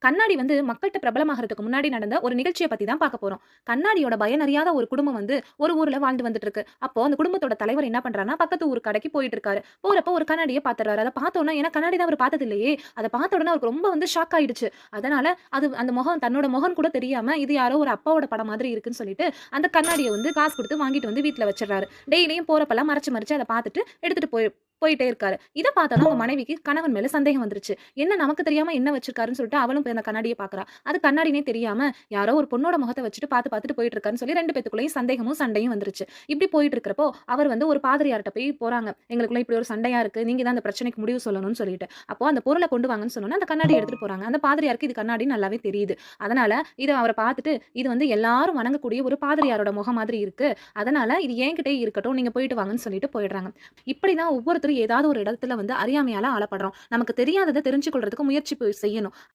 கண்ணாடி வந்து மக்கள்ட்ட பிரபலமாகறதுக்கு முன்னாடி நடந்த ஒரு நிகழ்ச்சிய பத்தி தான் பார்க்க போறோம். கண்ணாடியோட பயன் அறியாத ஒரு குடும்பம் வந்து ஒரு ஊர்ல வாழ்ந்து வந்துட்டு இருக்கு. அப்போ அந்த குடும்பத்தோட தலைவர் என்ன பண்றாருன்னா, பக்கத்து ஊர் கடைக்கு போயிட்டு இருக்காரு. போறப்போ ஒரு கண்ணாடிய பாத்துர்றாரு. அத பார்த்தோனே ஏன்னா கண்ணாடி தான் அவரு பார்த்தது இல்லையே! அத பார்த்த உடனே அவருக்கு ரொம்ப வந்து ஷாக் ஆயிடுச்சு. அதனால அந்த முகம் தன்னோட முகம் கூட தெரியாம, இது யாரோ ஒரு அப்பாவோட படம் மாதிரி இருக்குன்னு சொல்லிட்டு, அந்த கண்ணாடிய வந்து காசு குடுத்து வாங்கிட்டு வந்து வீட்ல வச்சுர்றாரு. டெய்லியும் போறப்பலாம் மறைச்சு, மறைச்சு அத பார்த்துட்டு எடுத்துட்டு போயிட்டே இருக்காரு. இத பார்த்தோனே அவங்க மனைவிக்கு கணவன் மேல சந்தேகம் வந்துருச்சு. என்ன நமக்கு தெரியாம என்ன வச்சிருக்காருன்னு சொல்லிட்டு அவளும் போய் அந்த கண்ணாடிய பார்க்குறா. அது கண்ணாடின்னே தெரியாம யாரோ ஒரு பொண்ணோட முகத்த வச்சுட்டு பார்த்துட்டு போயிட்டு இருக்காருன்னு சொல்லி 2 பேத்துக்குள்ளேயும் சந்தேகமும், சண்டையும் வந்துருச்சு. இப்படி போயிட்டு இருக்கிறப்போ, அவர் வந்து ஒரு பாதிரியார்ட்ட போய் போறாங்க. எங்களுக்குள்ள இப்படி ஒரு சண்டையா இருக்கு. நீங்க தான் அந்த பிரச்சனைக்கு முடிவு சொல்லணும்னு சொல்லிட்டு. அப்போ அந்த பொருள கொண்டு வாங்கன்னு சொன்னோனே, அந்த கண்ணாடிய எடுத்துட்டு போறாங்க. அந்த பாதிரியாருக்கு இது கண்ணாடி நல்லாவே தெரியுது. அதனால இத அவர பார்த்துட்டு, இது வந்து எல்லாரும் வணங்கக்கூடிய ஒரு பாதிரியாரோட முகம் மாதிரி இருக்கு. அதனால இது என்கிட்டயே இருக்கட்டும். நீங்க போயிட்டு வாங்கன்னு சொல்லிட்டு போயிடுறாங்க. இப்படிதான் ஒவ்வொருத்தரும் ஏதாவது ஒரு இடத்துல வந்து அறியாமையால ஆளப்படுறோம். நமக்கு தெரியாதத தெரிஞ்சு கொள்றதுக்கு முயற்சி செய்யணும்.